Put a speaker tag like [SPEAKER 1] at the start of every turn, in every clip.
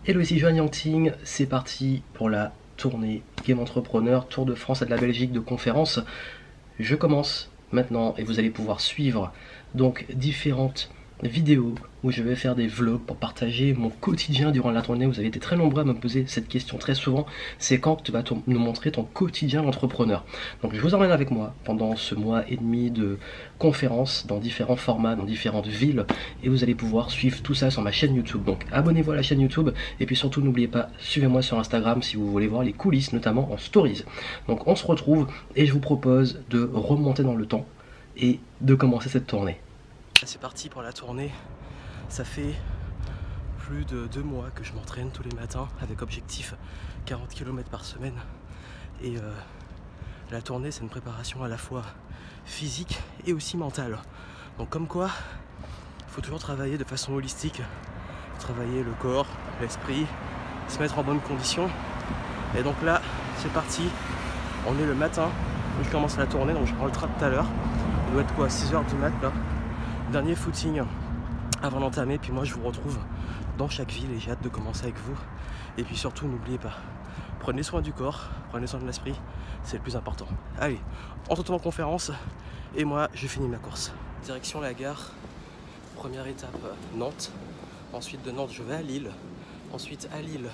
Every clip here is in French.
[SPEAKER 1] Hello, ici Johan Yangting, c'est parti pour la tournée Game Entrepreneur, Tour de France et de la Belgique de conférences. Je commence maintenant et vous allez pouvoir suivre donc différentes vidéos où je vais faire des vlogs pour partager mon quotidien durant la tournée. Vous avez été très nombreux à me poser cette question très souvent, c'est quand tu vas nous montrer ton quotidien d'entrepreneur. Donc je vous emmène avec moi pendant ce mois et demi de conférences dans différents formats, dans différentes villes, et vous allez pouvoir suivre tout ça sur ma chaîne YouTube. Donc abonnez-vous à la chaîne YouTube et puis surtout n'oubliez pas, suivez-moi sur Instagram si vous voulez voir les coulisses, notamment en stories. Donc on se retrouve et je vous propose de remonter dans le temps et de commencer cette tournée. C'est parti pour la tournée. Ça fait plus de 2 mois que je m'entraîne tous les matins avec objectif 40 km par semaine. Et la tournée, c'est une préparation à la fois physique et aussi mentale. Donc comme quoi, il faut toujours travailler de façon holistique. Travailler le corps, l'esprit, se mettre en bonne condition. Et donc là, c'est parti. On est le matin où je commence la tournée, donc je prends le train tout à l'heure. Il doit être quoi, 6 h du mat là. Dernier footing avant d'entamer, puis moi je vous retrouve dans chaque ville et j'ai hâte de commencer avec vous. Et puis surtout, n'oubliez pas, prenez soin du corps, prenez soin de l'esprit, c'est le plus important. Allez, on se retrouve en conférence et moi je finis ma course. Direction la gare, première étape Nantes, ensuite de Nantes je vais à Lille, ensuite à Lille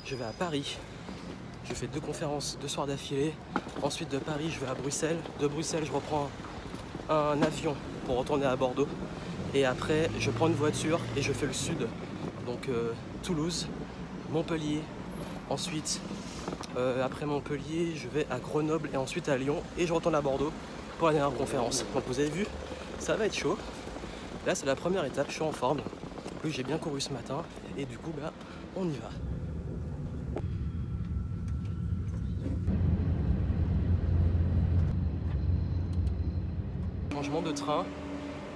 [SPEAKER 1] je vais à Paris, je fais 2 conférences 2 soirs d'affilée, ensuite de Paris je vais à Bruxelles, de Bruxelles je reprends un avion pour retourner à Bordeaux et après je prends une voiture et je fais le sud, donc Toulouse, Montpellier, ensuite après Montpellier je vais à Grenoble et ensuite à Lyon et je retourne à Bordeaux pour la dernière conférence. Donc vous avez vu, ça va être chaud. Là c'est la première étape, je suis en forme, en plus j'ai bien couru ce matin et du coup bah on y va. Changement de train,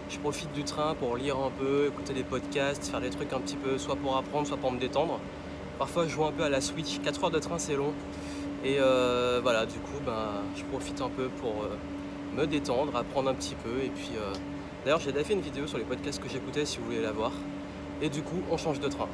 [SPEAKER 1] je profite du train pour lire un peu, écouter des podcasts, faire des trucs un petit peu soit pour apprendre, soit pour me détendre. Parfois je joue un peu à la Switch, 4 heures de train c'est long. Et voilà, du coup je profite un peu pour me détendre, apprendre un petit peu. Et puis d'ailleurs j'ai déjà fait une vidéo sur les podcasts que j'écoutais si vous voulez la voir. Et du coup on change de train.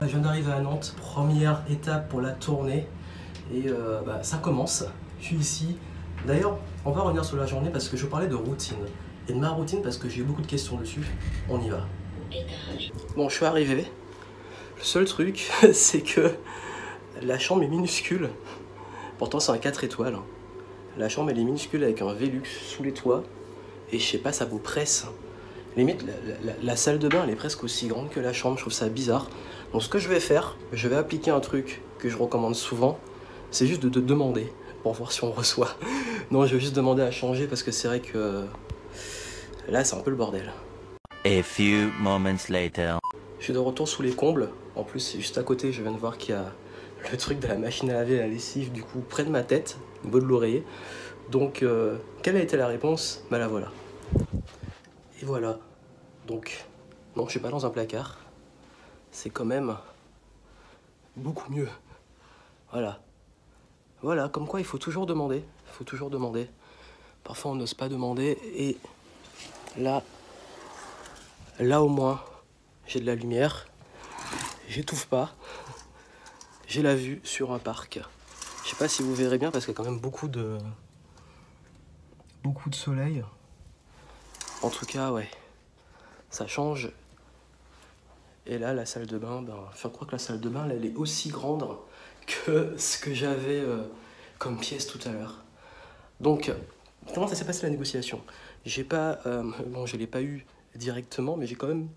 [SPEAKER 1] Je viens d'arriver à Nantes, première étape pour la tournée et ça commence, je suis ici. D'ailleurs on va revenir sur la journée parce que je parlais de routine et de ma routine parce que j'ai eu beaucoup de questions dessus, on y va. Bon je suis arrivé, le seul truc c'est que la chambre est minuscule, pourtant c'est un 4 étoiles. La chambre elle est minuscule avec un Velux sous les toits et je sais pas, ça vous presse. Limite, la salle de bain, elle est presque aussi grande que la chambre, je trouve ça bizarre. Donc ce que je vais faire, je vais appliquer un truc que je recommande souvent, c'est juste de demander, pour voir si on reçoit. Non, je vais juste demander à changer parce que c'est vrai que là, c'est un peu le bordel.
[SPEAKER 2] A few moments later.
[SPEAKER 1] Je suis de retour sous les combles, en plus c'est juste à côté, je viens de voir qu'il y a le truc de la machine à laver, la lessive, du coup, près de ma tête, au niveau de l'oreiller. Donc, quelle a été la réponse? Bah la voilà. Et voilà. Donc, non, je suis pas dans un placard. C'est quand même beaucoup mieux. Voilà. Voilà, comme quoi il faut toujours demander. Il faut toujours demander. Parfois on n'ose pas demander. Et là au moins, j'ai de la lumière. J'étouffe pas. J'ai la vue sur un parc. Je sais pas si vous verrez bien parce qu'il y a quand même beaucoup de soleil. En tout cas, ouais. Ça change. Et là, la salle de bain, je crois que la salle de bain, elle est aussi grande que ce que j'avais comme pièce tout à l'heure. Donc, comment ça s'est passé la négociation? J'ai pas, je l'ai pas eu directement, mais j'ai quand même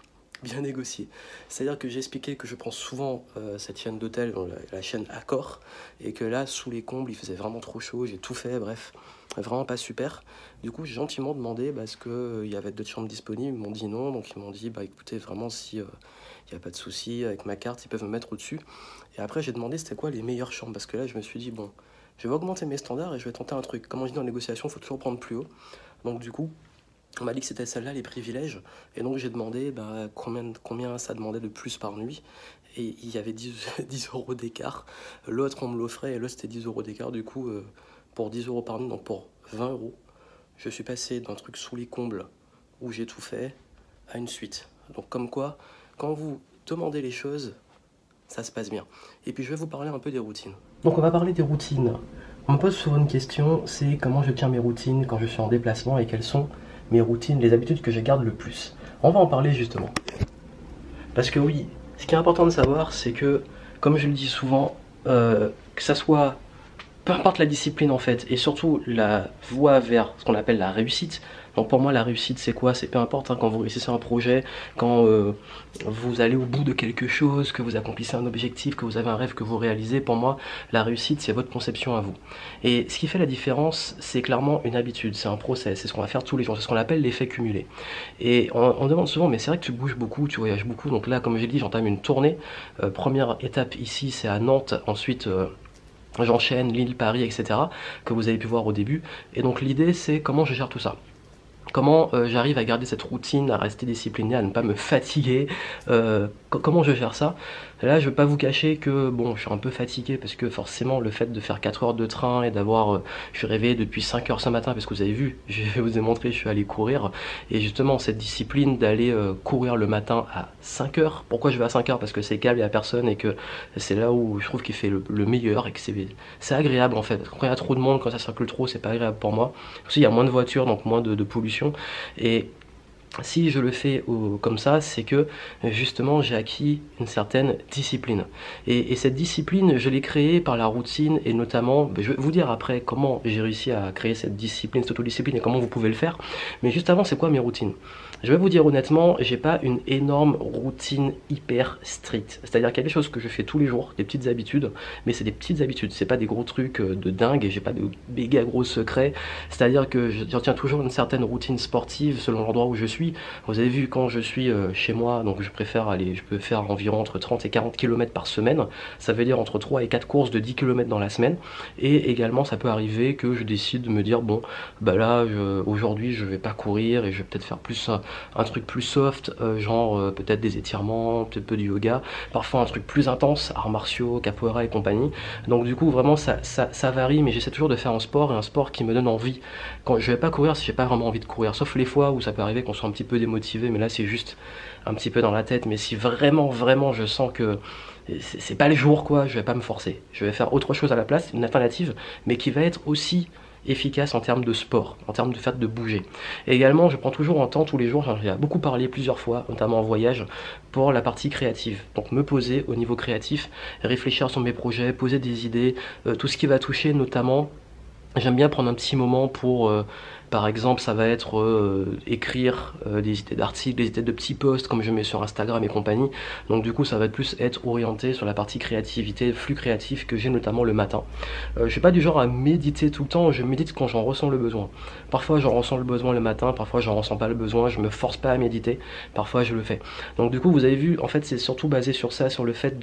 [SPEAKER 1] bien négocié. C'est-à-dire que j'ai expliqué que je prends souvent cette chaîne d'hôtel, la chaîne Accor, et que là, sous les combles, il faisait vraiment trop chaud, j'ai tout fait, bref, vraiment pas super. Du coup, j'ai gentiment demandé parce qu'il y avait d'autres chambres disponibles, ils m'ont dit non, donc ils m'ont dit, écoutez, vraiment, si il n'y a pas de souci, avec ma carte, ils peuvent me mettre au-dessus. Et après, j'ai demandé c'était quoi les meilleures chambres, parce que là, je me suis dit, bon, je vais augmenter mes standards et je vais tenter un truc. Comme on dit en négociation, il faut toujours prendre plus haut. Donc du coup, on m'a dit que c'était celle-là, les privilèges. Et donc j'ai demandé combien ça demandait de plus par nuit. et il y avait 10 euros d'écart. L'autre, on me l'offrait, et l'autre, c'était 10 euros d'écart. Du coup, pour 10 euros par nuit, donc pour 20 euros, je suis passé d'un truc sous les combles où j'ai tout fait à une suite. Donc comme quoi, quand vous demandez les choses, ça se passe bien. Et puis je vais vous parler un peu des routines. Donc on va parler des routines. On me pose souvent une question, c'est comment je tiens mes routines quand je suis en déplacement et quelles sont mes routines, les habitudes que je garde le plus. On va en parler justement. Parce que oui, ce qui est important de savoir, c'est que, comme je le dis souvent, que ça soit, peu importe la discipline en fait, et surtout la voie vers ce qu'on appelle la réussite. Donc pour moi la réussite c'est quoi? C'est peu importe hein, quand vous réussissez un projet, quand vous allez au bout de quelque chose, que vous accomplissez un objectif, que vous avez un rêve que vous réalisez, pour moi la réussite c'est votre conception à vous. Et ce qui fait la différence c'est clairement une habitude, c'est un process, c'est ce qu'on va faire tous les jours, c'est ce qu'on appelle l'effet cumulé. Et on demande souvent mais c'est vrai que tu bouges beaucoup, tu voyages beaucoup, donc là comme j'ai dit j'entame une tournée. Première étape ici c'est à Nantes, ensuite j'enchaîne Lille, Paris, etc. que vous avez pu voir au début. Et donc l'idée c'est comment je gère tout ça. Comment j'arrive à garder cette routine, à rester discipliné, à ne pas me fatiguer, comment je gère ça? Là je vais pas vous cacher que bon je suis un peu fatigué parce que forcément le fait de faire 4 heures de train et d'avoir, je suis réveillé depuis 5 heures ce matin parce que vous avez vu, je vous ai montré, je suis allé courir, et justement cette discipline d'aller courir le matin à 5 heures, pourquoi je vais à 5 heures? Parce que c'est calme, il n'y a personne et que c'est là où je trouve qu'il fait le meilleur et que c'est agréable en fait. Quand il y a trop de monde, quand ça circule trop, c'est pas agréable pour moi. Aussi il y a moins de voitures donc moins de pollution. Et si je le fais comme ça, c'est que justement j'ai acquis une certaine discipline. Et cette discipline, je l'ai créée par la routine et notamment, je vais vous dire après comment j'ai réussi à créer cette discipline, cette autodiscipline et comment vous pouvez le faire. Mais juste avant, c'est quoi mes routines? Je vais vous dire honnêtement, j'ai pas une énorme routine hyper stricte. C'est-à-dire qu'il y a des choses que je fais tous les jours, des petites habitudes, mais c'est des petites habitudes, c'est pas des gros trucs de dingue et j'ai pas de méga gros secrets. C'est-à-dire que j'en tiens toujours une certaine routine sportive selon l'endroit où je suis. Vous avez vu quand je suis chez moi, donc je préfère aller, je peux faire environ entre 30 et 40 km par semaine. Ça veut dire entre 3 et 4 courses de 10 km dans la semaine. Et également ça peut arriver que je décide de me dire bon bah là aujourd'hui je vais pas courir et je vais peut-être faire plus un truc plus soft, genre peut-être des étirements, peut-être peu de yoga, parfois un truc plus intense, arts martiaux, capoeira et compagnie. Donc du coup vraiment ça varie, mais j'essaie toujours de faire un sport et un sport qui me donne envie. Quand je vais pas courir si j'ai pas vraiment envie de courir, sauf les fois où ça peut arriver qu'on soit un petit peu démotivé, mais là c'est juste un petit peu dans la tête. Mais si vraiment je sens que c'est pas le jour quoi, je vais pas me forcer, je vais faire autre chose à la place, une alternative, mais qui va être aussi efficace en termes de sport, en termes de fait de bouger. Et également, je prends toujours un temps tous les jours, j'en ai beaucoup parlé plusieurs fois, notamment en voyage, pour la partie créative. Donc me poser au niveau créatif, réfléchir sur mes projets, poser des idées, tout ce qui va toucher notamment. J'aime bien prendre un petit moment pour, par exemple, ça va être écrire des idées d'articles, des idées de petits posts comme je mets sur Instagram et compagnie. Donc du coup, ça va plus être orienté sur la partie créativité, flux créatif que j'ai notamment le matin. Je suis pas du genre à méditer tout le temps, je médite quand j'en ressens le besoin. Parfois, j'en ressens le besoin le matin, parfois, j'en ressens pas le besoin, je me force pas à méditer, parfois, je le fais. Donc du coup, vous avez vu, en fait, c'est surtout basé sur ça, sur le fait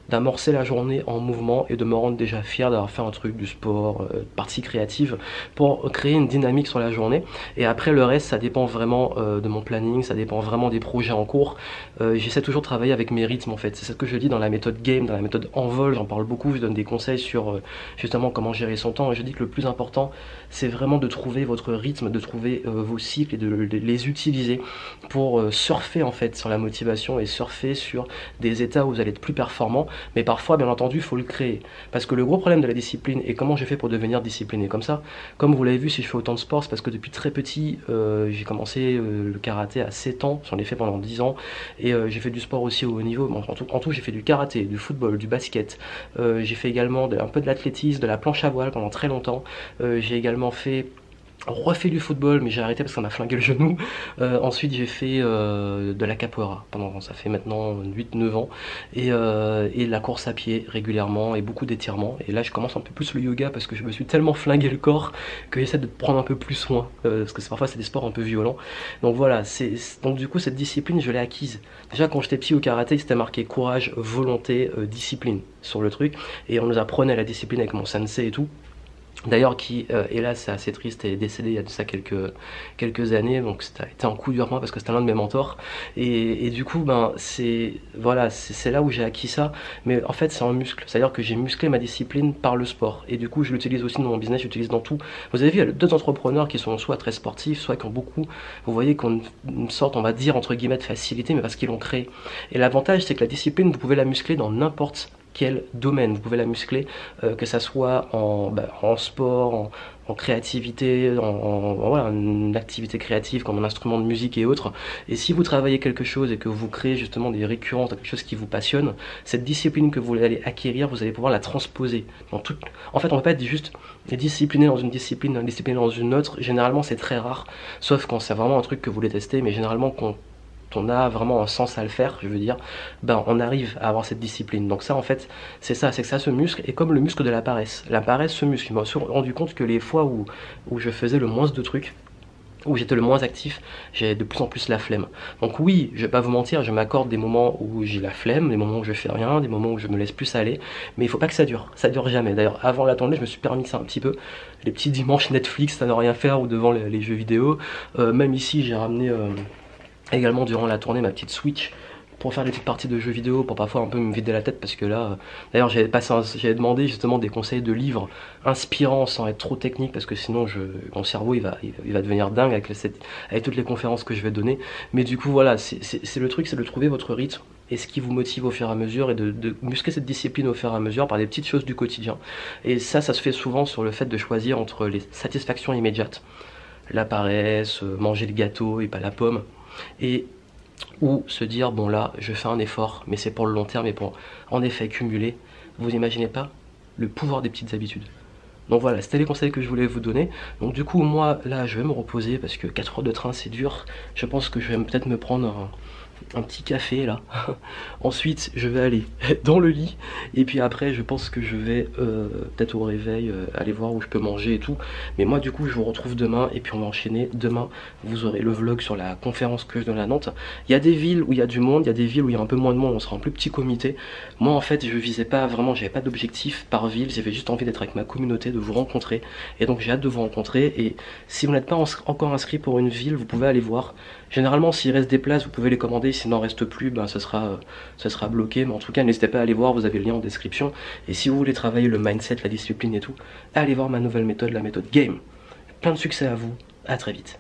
[SPEAKER 1] d'amorcer la journée en mouvement et de me rendre déjà fier d'avoir fait un truc, du sport, partie créative, pour créer une dynamique sur la journée. Et après le reste ça dépend vraiment de mon planning, ça dépend vraiment des projets en cours. J'essaie toujours de travailler avec mes rythmes en fait, c'est ce que je dis dans la méthode game, dans la méthode envol, j'en parle beaucoup, je donne des conseils sur justement comment gérer son temps, et je dis que le plus important c'est vraiment de trouver votre rythme, de trouver vos cycles et de les utiliser pour surfer en fait sur la motivation et surfer sur des états où vous allez être plus performant. Mais parfois bien entendu il faut le créer, parce que le gros problème de la discipline, et comment j'ai fait pour devenir discipliné comme ça, comme vous l'avez vu, si je fais autant de sport, c'est parce que depuis très petit, j'ai commencé le karaté à 7 ans, j'en ai fait pendant 10 ans, et j'ai fait du sport aussi au haut niveau. Bon, en tout j'ai fait du karaté, du football, du basket, j'ai fait également un peu de l'athlétisme, de la planche à voile pendant très longtemps, j'ai également refait du football, mais j'ai arrêté parce que ça m'a flingué le genou. Ensuite j'ai fait de la capoeira pendant, ça fait maintenant 8-9 ans, et la course à pied régulièrement et beaucoup d'étirements. Et là je commence un peu plus le yoga parce que je me suis tellement flingué le corps que j'essaie de prendre un peu plus soin, parce que parfois c'est des sports un peu violents. Donc voilà, donc du coup cette discipline je l'ai acquise. Déjà quand j'étais petit au karaté c'était marqué courage, volonté, discipline sur le truc, et on nous apprenait la discipline avec mon sensei et tout. D'ailleurs qui, hélas c'est assez triste, est décédé il y a de ça quelques années, donc ça a été un coup dur pour moi parce que c'était l'un de mes mentors, et du coup ben c'est voilà, c'est là où j'ai acquis ça, mais en fait c'est un muscle, c'est à dire que j'ai musclé ma discipline par le sport, et du coup je l'utilise aussi dans mon business, j'utilise dans tout. Vous avez vu, il y a deux entrepreneurs qui sont soit très sportifs, soit qui ont beaucoup, vous voyez, qui ont une sorte, on va dire entre guillemets, de facilité, mais parce qu'ils l'ont créé. Et l'avantage c'est que la discipline, vous pouvez la muscler dans n'importe quel domaine, vous pouvez la muscler, que ça soit en sport, en créativité, voilà, une activité créative comme un instrument de musique et autres. Et si vous travaillez quelque chose et que vous créez justement des récurrences, quelque chose qui vous passionne, cette discipline que vous allez acquérir, vous allez pouvoir la transposer dans toute... En fait, on ne peut pas être juste discipliné dans une discipline dans une autre. Généralement, c'est très rare, sauf quand c'est vraiment un truc que vous détestez, mais généralement, quand on a vraiment un sens à le faire, je veux dire, ben on arrive à avoir cette discipline. Donc ça en fait, c'est ça, c'est que ça se muscle, et comme le muscle de la paresse se muscle. Je me suis rendu compte que les fois où je faisais le moins de trucs, où j'étais le moins actif, j'ai de plus en plus la flemme. Donc oui, je vais pas vous mentir, je m'accorde des moments où j'ai la flemme, des moments où je fais rien, des moments où je me laisse plus aller, mais il faut pas que ça dure jamais. D'ailleurs, avant la tournée, je me suis permis ça un petit peu, les petits dimanches Netflix à ne rien faire ou devant les jeux vidéo. Même ici, j'ai ramené également durant la tournée ma petite Switch pour faire des petites parties de jeux vidéo, pour parfois un peu me vider la tête, parce que là, d'ailleurs j'avais demandé justement des conseils de livres inspirants sans être trop technique, parce que sinon mon cerveau il va devenir dingue avec toutes les conférences que je vais donner. Mais du coup voilà, c'est le truc, c'est de trouver votre rythme et ce qui vous motive au fur et à mesure, et de muscler cette discipline au fur et à mesure par des petites choses du quotidien. Et ça se fait souvent sur le fait de choisir entre les satisfactions immédiates, la paresse, manger le gâteau et pas la pomme, et ou se dire bon là je fais un effort mais c'est pour le long terme et pour en effet cumuler. Vous n'imaginez pas le pouvoir des petites habitudes. Donc voilà, c'était les conseils que je voulais vous donner. Donc du coup moi là je vais me reposer parce que 4 heures de train c'est dur. Je pense que je vais peut-être me prendre un petit café là. Ensuite je vais aller dans le lit, et puis après je pense que je vais peut-être au réveil aller voir où je peux manger et tout. Mais moi du coup je vous retrouve demain, et puis on va enchaîner. Demain vous aurez le vlog sur la conférence que je donne à Nantes. Il y a des villes où il y a du monde, il y a des villes où il y a un peu moins de monde, on sera en plus petit comité. Moi en fait je visais pas vraiment, j'avais pas d'objectif par ville, j'avais juste envie d'être avec ma communauté, de vous rencontrer, et donc j'ai hâte de vous rencontrer. Et si vous n'êtes pas encore inscrit pour une ville, vous pouvez aller voir. Généralement s'il reste des places vous pouvez les commander, s'il n'en reste plus ben ce sera bloqué, mais en tout cas n'hésitez pas à aller voir, vous avez le lien en description. Et si vous voulez travailler le mindset, la discipline et tout, allez voir ma nouvelle méthode, la méthode Game. Plein de succès à vous, à très vite.